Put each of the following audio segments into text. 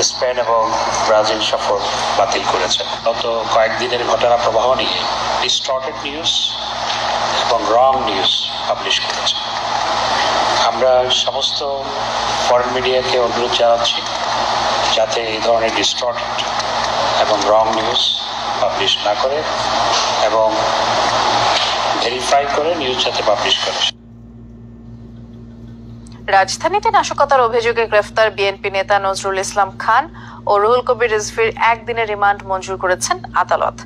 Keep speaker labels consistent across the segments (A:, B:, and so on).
A: Spain এবং Brazil সফর বাতিল করেছেন। গত কয়েকদিনের ঘটনা প্রবাহ নিয়ে ডিস্টর্টেড নিউজ এবং রং নিউজ পাবলিশ করেছে। আমরা সমস্ত ফরেন মিডিয়াকে অনুরোধ জানাচ্ছি যাতে এই ধরনের ডিস্টর্টেড এবং রং নিউজ পাবলিশ না করে এবং ভেরিফাই করে নিউজ যাতে পাবলিশ করে।
B: রাজধানীতে নাশকতার অভিযোগে গ্রেফতার বিএনপি নেতা নজরুল ইসলাম খান ও রুহুল কবির রিজভীর একদিনের রিমান্ড মঞ্জুর করেছেন আদালত।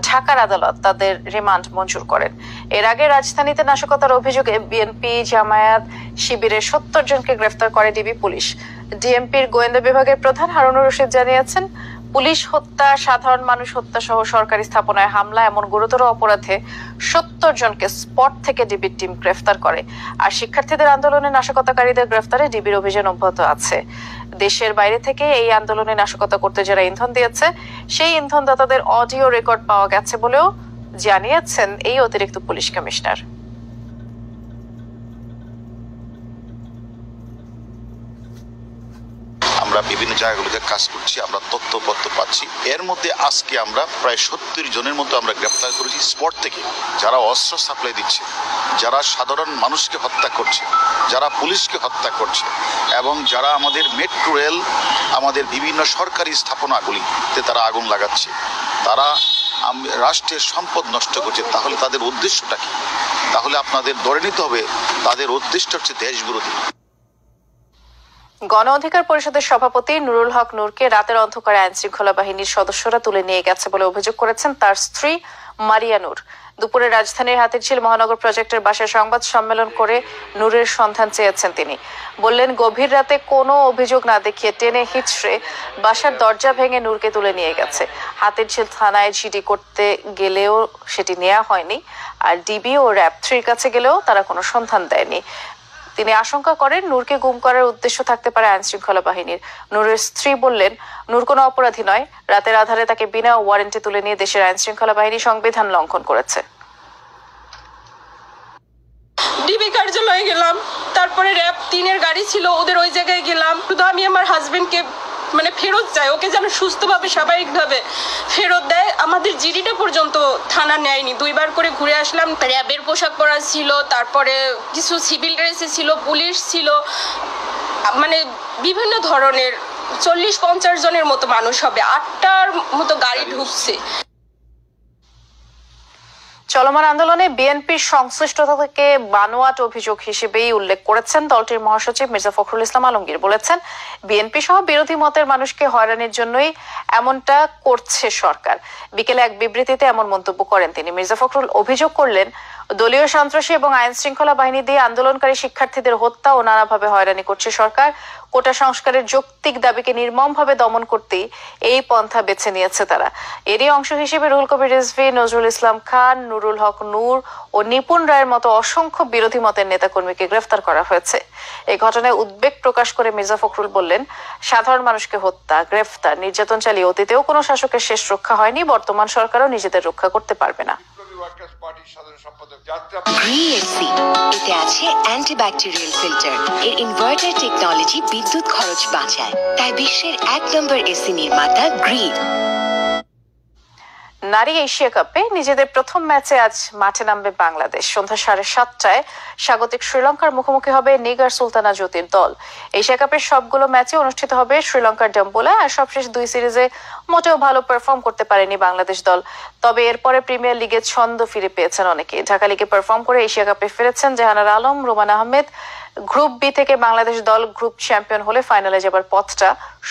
B: ঢাকার আদালত তাদের রিমান্ড মঞ্জুর করেন। এর আগে রাজধানীতে নাশকতার অভিযোগে বিএনপি জামায়াত শিবিরের 70 জনকে গ্রেফতার করে ডিবি পুলিশ। ডিএমপির গোয়েন্দা বিভাগের প্রধান হারুনুর রশিদ জানিয়েছেন, পুলিশ হত্যা, সাধারণ মানুষ হত্যা সহ সরকারি স্থাপনায় হামলা এমন গুরুতর অপরাধে 70 জনকে স্পট থেকে ডিবির টিম গ্রেফতার করে। আর শিক্ষার্থীদের আন্দোলনে নাশকতাকারীদের গ্রেফতারে ডিবির অভিযান অব্যাহত আছে। দেশের বাইরে থেকে এই আন্দোলনে নাশকতা করতে যারা ইন্ধন দিয়েছে, সেই ইন্ধনদাতাদের অডিও রেকর্ড পাওয়া গেছে বলেও জানিয়েছেন এই অতিরিক্ত পুলিশ কমিশনার।
C: আমরা বিভিন্ন জায়গাগুলোতে কাজ করছি, আমরা তথ্যপত্র পাচ্ছি। এর মধ্যে আজকে আমরা প্রায় 70 জনের মতো আমরা গ্রেফতার করেছি স্পট থেকে, যারা অস্ত্র সাপ্লাই দিচ্ছে, যারা সাধারণ মানুষকে হত্যা করছে, যারা পুলিশকে হত্যা করছে এবং যারা আমাদের মেট্রো রেল, আমাদের বিভিন্ন সরকারি স্থাপনাগুলিতে তারা আগুন লাগাচ্ছে, তারা রাষ্ট্রের সম্পদ নষ্ট করছে। তাহলে তাদের উদ্দেশ্যটা কি? তাহলে আপনাদের ধরে নিতে হবে তাদের উদ্দেশ্য হচ্ছে দেশবিরোধী।
B: গণ অধিকার পরিষদের সভাপতি নুরুল হক নূরকে রাতের অন্ধকারে আইন শৃঙ্খলা বাহিনীর সদস্যরা তুলে নিয়ে গেছে বলে অভিযোগ করেছেন তার স্ত্রী মারিয়া নূর। দুপুরে রাজধানীর হাতিরঝিল মহানগর প্রজেক্টের বাসায় সংবাদ সম্মেলন করে নূরের সন্ধান চেয়েছেন তিনি। বললেন, গভীর রাতে কোনো অভিযোগ না দেখিয়ে টেনে হিচড়ে বাসার দরজা ভেঙে নূরকে তুলে নিয়ে গেছে। হাতিরঝিল থানায় জিডি করতে গেলেও সেটি নেওয়া হয়নি, আর ডিবি ও র্যাব 3 কাছে গেলেও তারা কোনো সন্ধান দেয়নি। তিনি আশঙ্কা করেন নূরকে গুম করার উদ্দেশ্য থাকতে পারে আইন শৃঙ্খলা বাহিনীর। নূরের স্ত্রী বললেন, নূর কোনো অপরাধী নয়, রাতের আধারে তাকে বিনা ওয়ারেন্টে তুলে নিয়ে দেশের আইন শৃঙ্খলা বাহিনী সংবিধান লঙ্ঘন করেছে।
D: ডিবি কার্যালয়ে গেলাম, তারপরে র্যাব 3-এর গাড়ি ছিল, ওদের ওই জায়গায় গেলাম। শুধু আমি আমার হাজবেন্ডকে ফেরত চাই, ওকে যেন সুস্থভাবে স্বাভাবিকভাবে ফেরত দেয়। আমাদের জিডিটা পর্যন্ত থানা নেয়নি, 2 বার করে ঘুরে আসলাম। র্যাবের পোশাক পরা ছিল, তারপরে কিছু সিভিল ড্রেসে ছিল, পুলিশ ছিল, বিভিন্ন ধরনের 40-50 জনের মতো মানুষ হবে। 8টার মতো গাড়ি ঢুকছে।
B: চলমান আন্দোলনে বিএনপির সংশ্লিষ্টতা থেকে বানোয়াট অভিযোগ হিসেবেই উল্লেখ করেছেন দলটির মহাসচিব মির্জা ফখরুল ইসলাম আলমগীর। বলেছেন, বিএনপি সহ বিরোধী মতের মানুষকে হয়রানির জন্যই এমনটা করছে সরকার। বিকেলে এক বিবৃতিতে এমন মন্তব্য করেন তিনি। মির্জা ফখরুল অভিযোগ করলেন, দলীয় সন্ত্রাসী এবং আইন শৃঙ্খলা বাহিনী দিয়ে আন্দোলনকারী শিক্ষার্থীদের হত্যা ও নানাভাবে হয়রানি করছে সরকার। কোটা সংস্কারের যৌক্তিক দাবিকে নির্মমভাবে দমন করতেই এই পন্থা বেছে নিয়েছে তারা। এরই অংশ হিসেবে রুহুল কবির রিজভী, নজরুল ইসলাম খান, নুরুল হক নূর ও নিপুণ রায়ের মতো অসংখ্য বিরোধী মতের নেতাকর্মীকে গ্রেফতার করা হয়েছে। এই ঘটনায় উদ্বেগ প্রকাশ করে মির্জা ফখরুল বললেন, সাধারণ মানুষকে হত্যা, গ্রেফতার, নির্যাতন চালিয়ে অতীতেও কোনো শাসকের শেষ রক্ষা হয়নি, বর্তমান সরকারও নিজেদের রক্ষা করতে পারবে না।
E: গ্রি-এসি এতে আছে অ্যান্টিব্যাকটেরিয়াল ফিল্টার। এর ইনভার্টার টেকনোলজি বিদ্যুৎ খরচ বাঁচায়, তাই বিশ্বের 1 নম্বর এসি নির্মাতা গ্রি।
B: নারী এশিয়া কাপে নিজেদের প্রথম ম্যাচে আজ মাঠে নামবে বাংলাদেশ। সন্ধ্যা 7:30টায় স্বাগতিক শ্রীলঙ্কার মুখোমুখি হবে নিগার সুলতানা জ্যোতির দল। এশিয়া কাপের সবগুলো ম্যাচে অনুষ্ঠিত হবে শ্রীলঙ্কার ডাম্বুলায়। আর সবশেষ 2 সিরিজে মোটেও ভালো পারফর্ম করতে পারেনি বাংলাদেশ দল। তবে এরপরে প্রিমিয়ার লিগে ছন্দ ফিরে পেয়েছেন অনেকে। ঢাকা লিগে পারফর্ম করে এশিয়া কাপে ফিরেছেন জাহানার আলম, রোমান আহমেদ। গ্রুপ বি থেকে বাংলাদেশ দল গ্রুপ চ্যাম্পিয়ন হলে ফাইনালে যাবার পথটা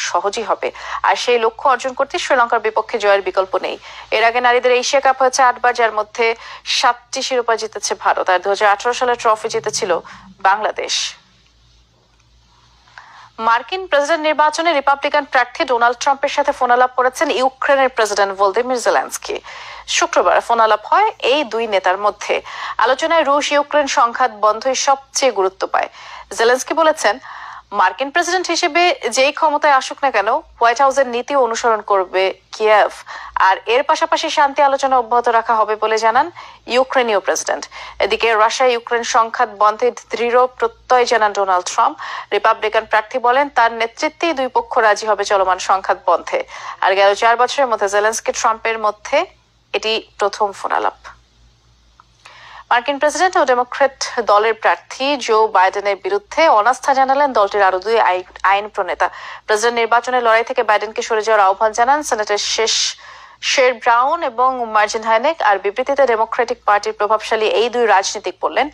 B: সহজই হবে। আর সেই লক্ষ্য অর্জন করতে শ্রীলঙ্কার বিপক্ষে জয়ের বিকল্প নেই। এর আগে নারীদের এশিয়া কাপ হয়েছে 8বার, যার মধ্যে 7টি শিরোপা জিতেছে ভারত। আর 2018 সালে ট্রফি জিতেছিল বাংলাদেশ। মার্কিন প্রেসিডেন্ট নির্বাচনে রিপাবলিকান প্রার্থী ডোনাল্ড ট্রাম্পের সাথে ফোনালাপ করেছেন ইউক্রেনের প্রেসিডেন্ট ভলোদিমির জেলেনস্কি। শুক্রবার ফোনালাপ হয় এই 2 নেতার মধ্যে। আলোচনায় রুশ ইউক্রেন সংঘাত বন্ধই সবচেয়ে গুরুত্ব পায়। জেলেনস্কি বলেছেন, মার্কিন প্রেসিডেন্ট হিসেবে যেই ক্ষমতায় আসুক না কেন হোয়াইট হাউসের নীতি অনুসরণ করবে কিয়েভ, আর এর পাশাপাশি শান্তি আলোচনা অব্যাহত রাখা হবে বলে জানান ইউক্রেনীয় প্রেসিডেন্ট। এদিকে রাশিয়া ইউক্রেন সংঘাত বন্ধে দৃঢ় প্রত্যয় জানান ডোনাল্ড ট্রাম্প। রিপাবলিকান প্রার্থী বলেন তার নেতৃত্বেই দুই পক্ষ রাজি হবে চলমান সংঘাত বন্ধে। আর গেল 4 বছরের মধ্যে জেলেনস্কি ট্রাম্পের মধ্যে এটি প্রথম ফোনালাপ। মার্কিন প্রেসিডেন্ট ও ডেমোক্র্যাট দলের প্রার্থী জো বাইডেনের বিরুদ্ধে অনাস্থা জানালেন দলটির আরো দুই আইন প্রণেতা। প্রেসিডেন্ট নির্বাচনের লড়াই থেকে বাইডেনকে সরে যাওয়ার আহ্বান জানান সেনেটর শের ব্রাউন এবং মার্জিন হাইনেক। আর বিবৃতিতে ডেমোক্রেটিক পার্টির প্রভাবশালী এই দুই রাজনীতিক বললেন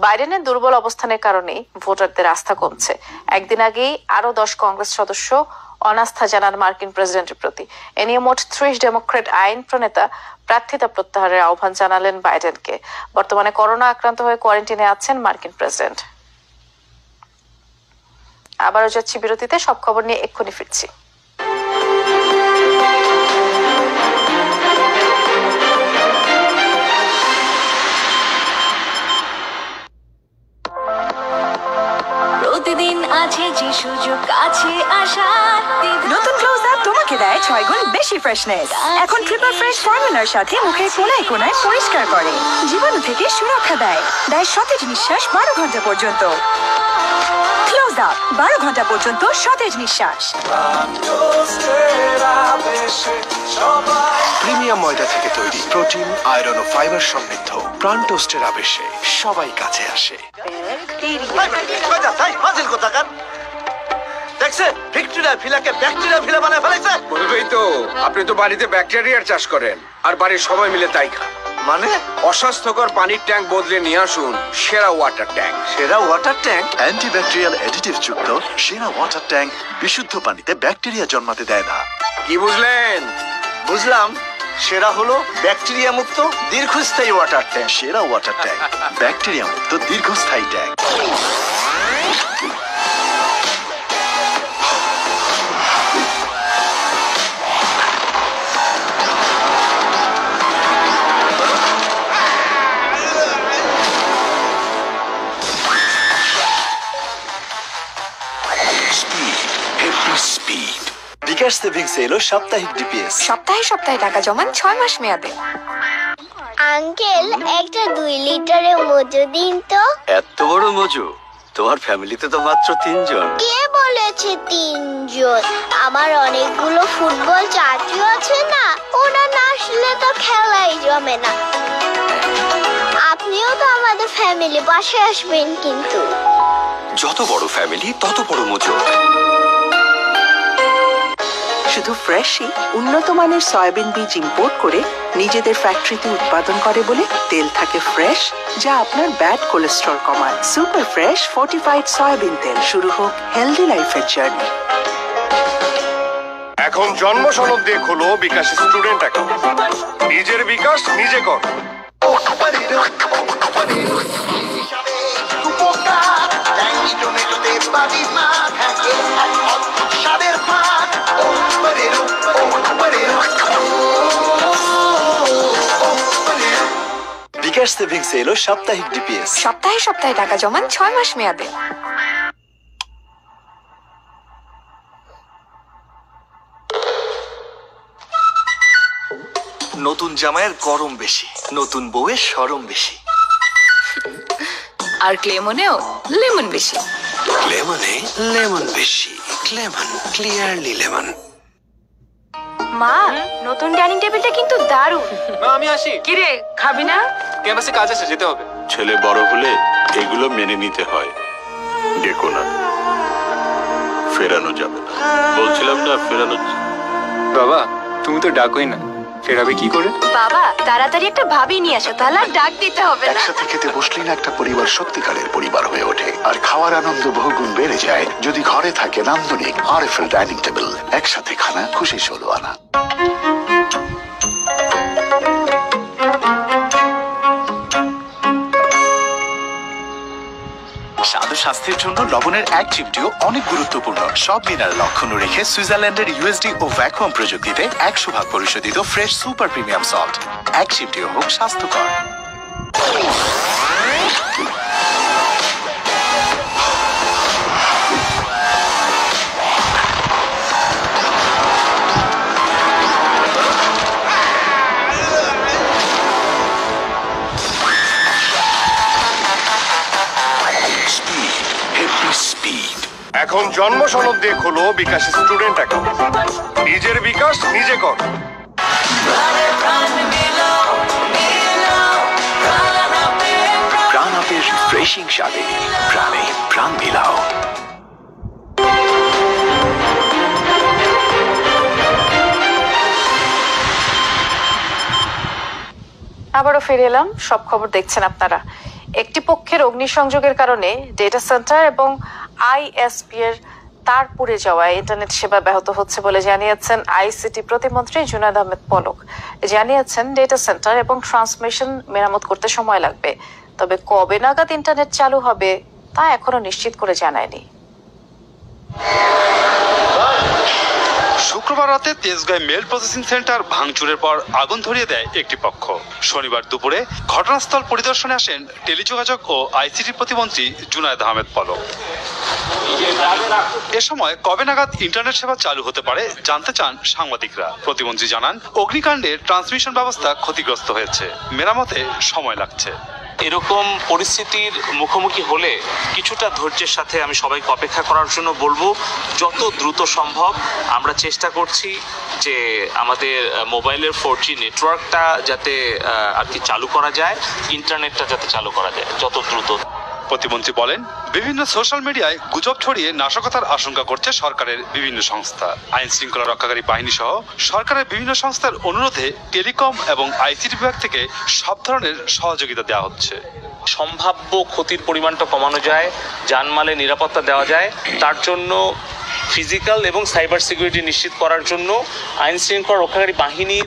B: বাইডেনের দুর্বল অবস্থানের কারণেই ভোটারদের আস্থা কমছে। একদিন আগেই আরো 10 কংগ্রেস সদস্য অনাস্থা জানান মার্কিন প্রেসিডেন্টের প্রতি। এ নিয়ে মোট 30 ডেমোক্র্যাট আইন প্রণেতা প্রার্থিতা প্রত্যাহারের আহ্বান জানালেন বাইডেনকে। বর্তমানে করোনা আক্রান্ত হয়ে কোয়ারেন্টিনে আছেন মার্কিন প্রেসিডেন্ট। আবারও যাচ্ছি বিরতিতে, সব খবর নিয়ে এক্ষুনি ফিরছি।
F: প্রতিদিন আছে যে সুযোগ আছে আশার,
G: নতুন ক্লোজ আপ তোমাকে দেয় 6 গুণ বেশি ফ্রেশনেস। এখন ট্রিপল ফ্রেশ ফর্মুলার সাথে মুখের কোনায় কোনায় পরিষ্কার করে, জীবাণু থেকে সুরক্ষা দেয় সতেজ নিঃশ্বাস 12 ঘন্টা পর্যন্ত। ক্লোজ আপ 12 ঘন্টা পর্যন্ত সতেজ নিঃশ্বাস।
H: প্রিমিয়াম ময়দা থেকে তৈরি, প্রোটিন, আয়রন ও ফাইবার সমৃদ্ধ প্রাণ টোস্টের আবেশে সবাই কাছে আসে।
I: দেখছেন ভিক্টোরিয়া ভিলাকে ব্যাকটেরিয়া ভিলা বানায় ফেলেছে।
J: বলবেই তো, আপনি তো বাড়িতে ব্যাকটেরিয়ার চাষ করেন আর বাড়ির সবাই মিলে তাই খান।
I: মানে
J: অস্বাস্থ্যকর পানির ট্যাঙ্ক বদলে নিয়ে আসুন সেরা ওয়াটার ট্যাঙ্ক।
I: সেরা ওয়াটার ট্যাঙ্ক
H: অ্যান্টিব্যাকটেরিয়াল অ্যাডিটিভ যুক্ত সেরা ওয়াটার ট্যাঙ্ক বিশুদ্ধ পানিতে ব্যাকটেরিয়া জন্মাতে দেয় না।
J: কি বুঝলেন?
I: বুঝলাম, সেরা হলো ব্যাকটেরিয়া মুক্ত দীর্ঘস্থায়ী ওয়াটার ট্যাঙ্ক।
H: সেরা ওয়াটার ট্যাঙ্ক, ব্যাকটেরিয়া মুক্ত দীর্ঘস্থায়ী ট্যাঙ্ক।
K: বিকাশ সেভিংস এলো সাপ্তাহিক ডিপিএস।
G: সপ্তাহে সপ্তাহে টাকা জমান 6 মাস মেয়াদে।
L: আঙ্কেল, একটা 2 লিটারের মজু দিন তো।
K: এত বড় মজু? তোমার ফ্যামিলিতে তো মাত্র 3 জন।
L: কে বলেছে 3 জন? আমার অনেকগুলো ফুটবল চাচু আছে না, ওরা না আসলে তো খেলাই জমে না। আপনিও তো আমাদের ফ্যামিলি পাশে আসবেন কিন্তু।
K: যত বড় ফ্যামিলি তত বড় মজু।
G: শুধু ফ্রেশই উন্নত মানের সয়াবিন বীজ ইম্পোর্ট করে নিজেদের ফ্যাক্টরিতে উৎপাদন করে বলে তেল থাকে ফ্রেশ, যা আপনার ব্যাড কোলেস্ট্রল কমায়। সুপার ফ্রেশ ফর্টিফাইড সয়াবিন তেল। শুরু হোক হেলদি লাইফের জার্নি।
J: এখন জন্ম সনদ দিয়ে খোলো বিকাশ স্টুডেন্ট অ্যাকাউন্ট। নিজের বিকাশ নিজে কর।
K: বিকাশ সেভিংস এলো সাপ্তাহিক ডিপিএস।
G: সপ্তাহে সপ্তাহে টাকা জমান 6 মাস মেয়াদে।
K: নতুন জামাইয়ের গরম বেশি, নতুন বউয়ের শরম বেশি।
G: আর ক্লেমনেও লেমন বেশি।
H: লেমনে লেমন বেশি। Lemon, clearly lemon.
G: মা, নতুন ডাইনিং টেবিলটা কিন্তু দারুণ।
M: মা, আমি আসি।
G: কি রে, খাবি না?
M: ক্যাম্পাসে কাজ আছে, যেতে হবে।
N: ছেলে বড় হলে এগুলো মেনে নিতে হয়। ডেকো না, ফেরানো যাবে না। বলছিলাম না ফেরানো।
M: বাবা, তুমি তো ডাকোই না, ফেরাবে কি করে?
G: বাবা, তাড়াতাড়ি একটা ভাবি নিয়ে আসো, তাহলে আর ডাক দিতে হবে না।
H: একসাথে খেতে বসলেই না একটা পরিবার সত্যিকারের পরিবার হয়ে ওঠে, আর খাওয়ার আনন্দ বহুগুণ বেড়ে যায় যদি ঘরে থাকে নান্দনিক আরএফএল ডাইনিং টেবিল। একসাথে খানা, খুশি 16 আনা।
K: স্বাদু স্বাস্থ্যের জন্য লবণের এক চিমটিও অনেক গুরুত্বপূর্ণ। সব মিনারেল অক্ষুণ্ণ রেখে সুইজারল্যান্ডের ইউএসডি ও ভ্যাকুয়াম প্রযুক্তিতে 100% পরিশোধিত ফ্রেশ সুপার প্রিমিয়াম সল্ট। এক চিমটিও হোক স্বাস্থ্যকর।
J: জন্ম সনদ দিয়ে খোলো বিকাশ স্টুডেন্ট অ্যাকাউন্ট। নিজের বিকাশ নিজে কর।
K: প্রাণ আপের রিফ্রেশিং স্বাদে প্রাণে প্রাণ মিলাও।
B: আবারও ফিরে এলাম, সব খবর দেখছেন আপনারা। একটি পক্ষের অগ্নিসংযোগের কারণে ডেটা সেন্টার এবং আইএসপি এর তার পুড়ে যাওয়ায় ইন্টারনেট সেবা ব্যাহত হচ্ছে বলে জানিয়েছেন আইসিটি প্রতিমন্ত্রী জুনায়েদ আহমেদ পলক। জানিয়েছেন ডেটা সেন্টার এবং ট্রান্সমিশন মেরামত করতে সময় লাগবে, তবে কবে নাগাদ ইন্টারনেট চালু হবে তা এখনো নিশ্চিত করে জানায়নি।
O: শুক্রবার রাতে তেজগাঁয় মেল প্রসেসিং সেন্টার ভাঙচুরের পর আগুন ধরিয়ে দেয় একটি পক্ষ। শনিবার দুপুরে ঘটনাস্থল পরিদর্শনে আসেন টেলিযোগাযোগ ও আইসিটি প্রতিমন্ত্রী জুনায়েদ আহমেদ পলক। এ সময় কবে নাগাদ ইন্টারনেট সেবা চালু হতে পারে জানতে চান সাংবাদিকরা। প্রতিমন্ত্রী জানান, অগ্নিকাণ্ডে ট্রান্সমিশন ব্যবস্থা ক্ষতিগ্রস্ত হয়েছে, মেরামতে সময় লাগছে।
P: এরকম পরিস্থিতির মুখোমুখি হলে কিছুটা ধৈর্যের সাথে আমি সবাইকে অপেক্ষা করার জন্য বলবো। যত দ্রুত সম্ভব আমরা চেষ্টা করছি যে আমাদের মোবাইলের 4G নেটওয়ার্কটা যাতে আর কি চালু করা যায়, ইন্টারনেটটা যাতে চালু করা যায় যত দ্রুত।
O: প্রতিমন্ত্রী বলেন, বিভিন্ন সোশ্যাল মিডিয়ায় গুজব ছড়িয়ে নাশকতার আশঙ্কা করছে সরকারের বিভিন্ন সংস্থা। আইন শৃঙ্খলা রক্ষাকারী বাহিনী সহ সরকারের বিভিন্ন সংস্থার অনুরোধে টেলিকম এবং আইসিটি বিভাগ থেকে সব ধরনের সহযোগিতা দেওয়া হচ্ছে।
P: সম্ভাব্য ক্ষতির পরিমাণটা কমানো যায়, জানমালের নিরাপত্তা দেওয়া যায়, তার জন্য ফিজিক্যাল এবং সাইবার সিকিউরিটি নিশ্চিত করার জন্য আইন শৃঙ্খলা রক্ষাকারী বাহিনীর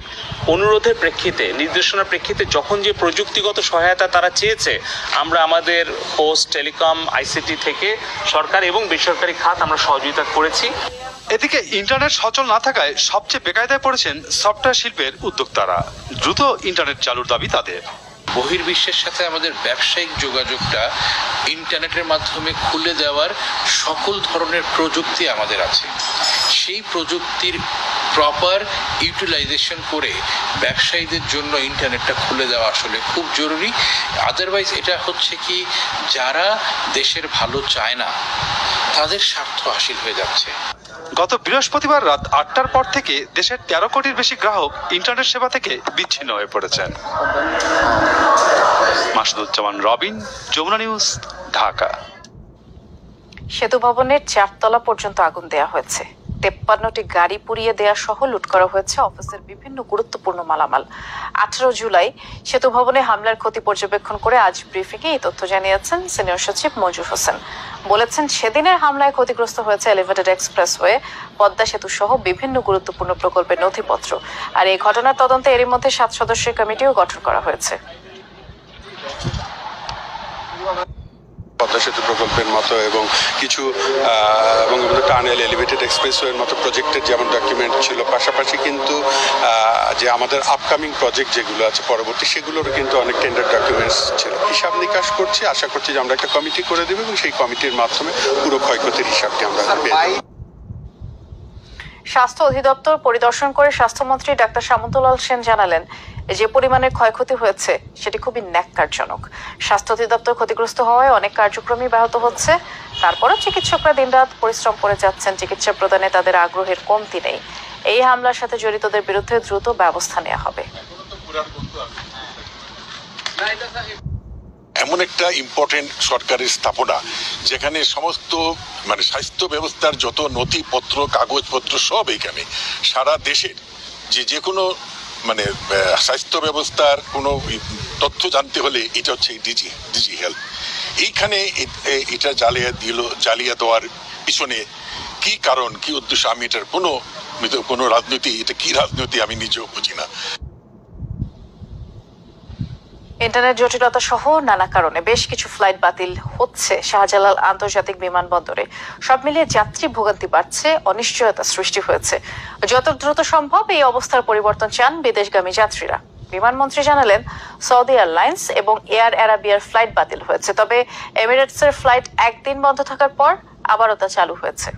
P: অনুরোধের প্রেক্ষিতে, নির্দেশনার প্রেক্ষিতে যখন যে প্রযুক্তিগত সহায়তা তারা চেয়েছে, আমরা আমাদের পোস্ট, টেলিকম, আইসিটি থেকে সরকার এবং বেসরকারি খাত আমরা সহযোগিতা করেছি।
O: এদিকে ইন্টারনেট সচল না থাকায় সবচেয়ে বেকায়দায় পড়েছেন সফটওয়্যার শিল্পের উদ্যোক্তারা। দ্রুত ইন্টারনেট চালুর দাবি তাদের।
Q: বহির্বিশ্বের সাথে আমাদের ব্যবসায়িক যোগাযোগটা ইন্টারনেটের মাধ্যমে খুলে দেওয়ার সকল ধরনের প্রযুক্তি আমাদের আছে। সেই প্রযুক্তির প্রপার ইউটিলাইজেশন করে ব্যবসায়ীদের জন্য ইন্টারনেটটা খুলে দেওয়া আসলে খুব জরুরি। আদারওয়াইজ এটা হচ্ছে কি, যারা দেশের ভালো চায় না তাদের স্বার্থ হাসিল হয়ে যাচ্ছে।
O: গত বৃহস্পতিবার রাত 8টার পর থেকে দেশের 13 কোটির বেশি গ্রাহক ইন্টারনেট সেবা থেকে বিচ্ছিন্ন হয়ে পড়েছেন। মাসুদুজ্জামান রবিন, যমুনা নিউজ, ঢাকা।
B: সেতু ভবনের 4 তলা পর্যন্ত আগুন দেওয়া হয়েছে। 53টি গাড়ি পুড়িয়ে দেওয়া সহ লুট করা হয়েছে অফিসের বিভিন্ন গুরুত্বপূর্ণ মালামাল। 18 জুলাই সেতু ভবনে হামলার ক্ষতি পর্যবেক্ষণ করে আজ ব্রিফিংয়ে এই তথ্য জানিয়েছেন সিনিয়র সচিব মঞ্জুর হোসেন। বলেছেন, সেদিনের হামলায় ক্ষতিগ্রস্ত হয়েছে এলিভেটেড এক্সপ্রেসওয়ে, পদ্মা সেতু সহ বিভিন্ন গুরুত্বপূর্ণ প্রকল্পের নথিপত্র। আর এই ঘটনার তদন্তে এরই মধ্যে 7 সদস্যের কমিটিও গঠন করা হয়েছে।
R: পদ্মা সেতু প্রকল্পের মতো এবং কিছু বঙ্গবন্ধু টানেল, এলিভেটেড এক্সপ্রেসওয়ের মতো প্রজেক্টের যেমন ডকুমেন্ট ছিল, পাশাপাশি কিন্তু যে আমাদের আপকামিং প্রজেক্ট যেগুলো আছে পরবর্তী, সেগুলোরও কিন্তু অনেক টেন্ডার ডকুমেন্টস ছিল। হিসাব নিকাশ করছি, আশা করছি যে আমরা একটা কমিটি করে দেবো এবং সেই কমিটির মাধ্যমে পুরো ক্ষয়ক্ষতির হিসাবটি আমরা পেয়ে যাব।
B: স্বাস্থ্য অধিদপ্তর পরিদর্শন করে স্বাস্থ্যমন্ত্রী ডাক্তার সামন্তলাল সেন জানালেন, যে পরিমাণের ক্ষয়ক্ষতি হয়েছে সেটি খুবই ন্যাক্কারজনক। স্বাস্থ্য অধিদপ্তর ক্ষতিগ্রস্ত হওয়ায় অনেক কার্যক্রমই ব্যাহত হচ্ছে। তারপরও চিকিৎসকরা দিনরাত পরিশ্রম করে যাচ্ছেন, চিকিৎসা প্রদানে তাদের আগ্রহের কমতি নেই। এই হামলার সাথে জড়িতদের বিরুদ্ধে দ্রুত ব্যবস্থা নেওয়া হবে।
H: এমন একটা ইম্পর্টেন্ট সরকারের স্থাপনা যেখানে সমস্ত স্বাস্থ্য ব্যবস্থার যত নথিপত্র, কাগজপত্র সব এখানে, সারা দেশের যে কোনো স্বাস্থ্য ব্যবস্থার কোনো তথ্য জানতে হলে এটা হচ্ছে ডিজি হেলথ। এইখানে এটা জ্বালিয়ে দেওয়ার পিছনে কি কারণ, কি উদ্দেশ্য, আমি এটার কোনো রাজনীতি, এটা কি রাজনীতি আমি নিজেও বুঝি না।
B: ইন্টারনেট জটিলতা সহ নানা কারণে বেশ কিছু ফ্লাইট বাতিল হচ্ছে শাহজালাল আন্তর্জাতিক বিমানবন্দরে। সব মিলিয়ে যাত্রী ভোগান্তি বাড়ছে, অনিশ্চয়তা সৃষ্টি হয়েছে। যত দ্রুত সম্ভব এই অবস্থার পরিবর্তন চান বিদেশগামী যাত্রীরা। বিমানমন্ত্রী জানালেন, সৌদি এয়ারলাইন্স এবং এয়ার অ্যারাবিয়ার ফ্লাইট বাতিল হয়েছে, তবে এমিরেটসের ফ্লাইট একদিন বন্ধ থাকার পর আবারও তা চালু হয়েছে।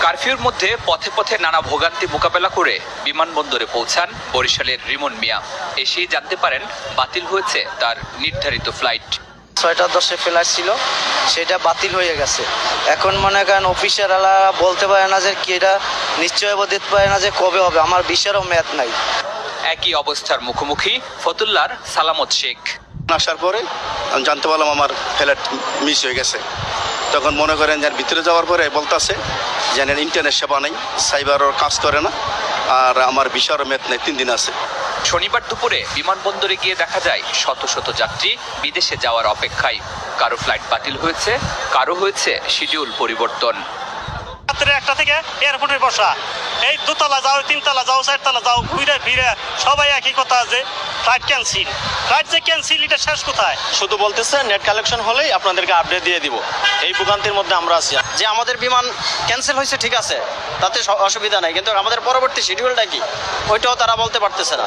S: কারফিউর মধ্যে পথে পথে নানা ভোগান্তি মোকাবেলা করে বিমানবন্দরে পৌঁছান বরিশালের রিমন মিয়া। এসেই জানতে পারেন বাতিল হয়েছে তার নির্ধারিত ফ্লাইট।
T: 6:10 ফ্লাইট ছিল, সেটা বাতিল হয়ে গেছে। এখন মনে করেন অফিসাররা বলতে পারে না যে কি, এটা নিশ্চয় দিতে পারে না যে কবে হবে, আমার ভিসারও মেয়াদ নাই।
S: একই অবস্থার মুখোমুখি ফতুল্লার সালামত শেখ।
U: আসার পরে আমি জানতে পারলাম আমার ফ্লাইট মিস হয়ে গেছে। তখন মনে করেন যার ভিতরে যাওয়ার পরে বলতেছে যে ইন্টারনেট সেবা নেই, সাইবারও কাজ করে না, আর আমার ভিসারও মেয়াদ নেই, 3 দিন আছে।
S: শনিবার দুপুরে বিমানবন্দরে গিয়ে দেখা যায় শত শত যাত্রী বিদেশে যাওয়ার অপেক্ষায়। কারো ফ্লাইট বাতিল হয়েছে, কারো হয়েছে শিডিউল পরিবর্তন।
V: রাত্রে 1টা থেকে এয়ারপোর্টে বসা, এই 2তলা যাও, 3তলা যাও, 4তলা যাও, ঘুরে ফিরে সবাই একই কথা যে ফ্লাইট ক্যান্সেল। ফ্লাইট যে ক্যান্সেল, এটা শেষ কোথায়?
T: শুধু বলতেছে নেট কালেকশন হলেই আপনাদেরকে আপডেট দিয়ে দিব। এই ভোগান্তির মধ্যে আমরা আছি যে আমাদের বিমান ক্যান্সেল হয়েছে, ঠিক আছে, তাতে অসুবিধা নাই, কিন্তু আমাদের পরবর্তী শিডিউলটা কি ওইটাও তারা বলতে পারতেছে না।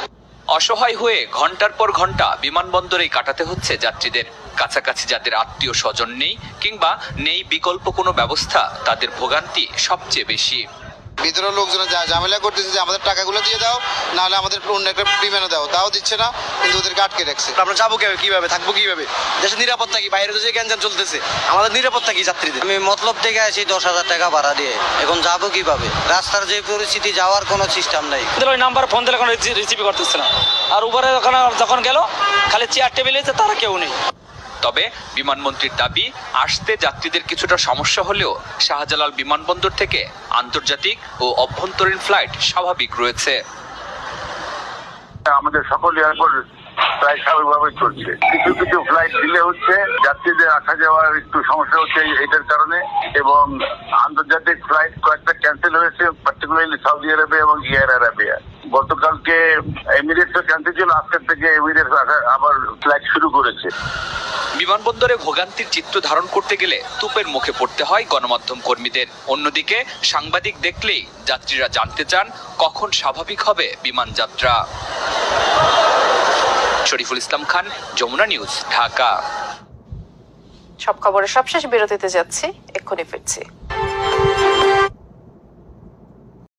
S: অসহায় হয়ে ঘন্টার পর ঘন্টা বিমানবন্দরেই কাটাতে হচ্ছে যাত্রীদের। কাছাকাছি যাদের আত্মীয় স্বজন নেই কিংবা নেই বিকল্প কোনো ব্যবস্থা, তাদের ভোগান্তি সবচেয়ে বেশি।
W: ভিতরে লোকজন ঝামেলা করতেছে যে আমাদের টাকাগুলো দিয়ে দাও, নাহলে আমাদের অন্য একটা প্রিমিয়ামে দাও, তাও দিচ্ছে না, কিন্তু ওদেরকে আটকে রাখছে।
T: আমরা যাবো কিভাবে, থাকবো কিভাবে, দেশের নিরাপত্তা কি, বাইরে তো যে গ্যাঞ্জাম চলতেছে, আমাদের নিরাপত্তা কি যাত্রীদের? আমি মতলব থেকে আসি 10,000 টাকা ভাড়া দিয়ে, এখন যাবো কিভাবে? রাস্তার যে পরিস্থিতি, যাওয়ার কোনো সিস্টেম নাই।
X: ওই নাম্বার ফোন দিলে কোনো রিসিভ করতেছে না, আর উপরে যখন গেল খালি চেয়ার টেবিলে তারা কেউ নেই।
S: তবে বিমানমন্ত্রীর দাবি, আসতে যাত্রীদের কিছুটা সমস্যা হলেও শাহজালাল বিমানবন্দর থেকে আন্তর্জাতিক ও অভ্যন্তরীণ ফ্লাইট স্বাভাবিক রয়েছে।
Y: আমাদের সকল এয়ারপোর্ট প্রায় স্বাভাবিকভাবে চলছে। কিছু কিছু ফ্লাইট ডিলে হচ্ছে, যাত্রীদের আসা যাওয়ার একটু সমস্যা হচ্ছে এটার কারণে, এবং আন্তর্জাতিক ফ্লাইট কয়েকটা ক্যান্সেল হয়েছে, পার্টিকুলারলি সৌদি আরবে এবং এয়ার আরাবিয়া। গতকালকে এমিরেটস ক্যান্সেল ছিল, আজকের থেকে এমিরেটস আবার ফ্লাইট শুরু করেছে।
S: বিমানবন্দরে ভোগান্তির চিত্র ধারণ করতে গেলে তুপের মুখে পড়তে হয় গণমাধ্যম কর্মীদের। অন্যদিকে সাংবাদিক দেখলেই যাত্রীরা জানতে চান কখন স্বাভাবিক হবে বিমান যাত্রা। শরীফুল ইসলাম খান, যমুনা নিউজ, ঢাকা।
B: সব খবরের সবশেষ বিরতিতে যাচ্ছি, এক্ষুনি ফিরছি।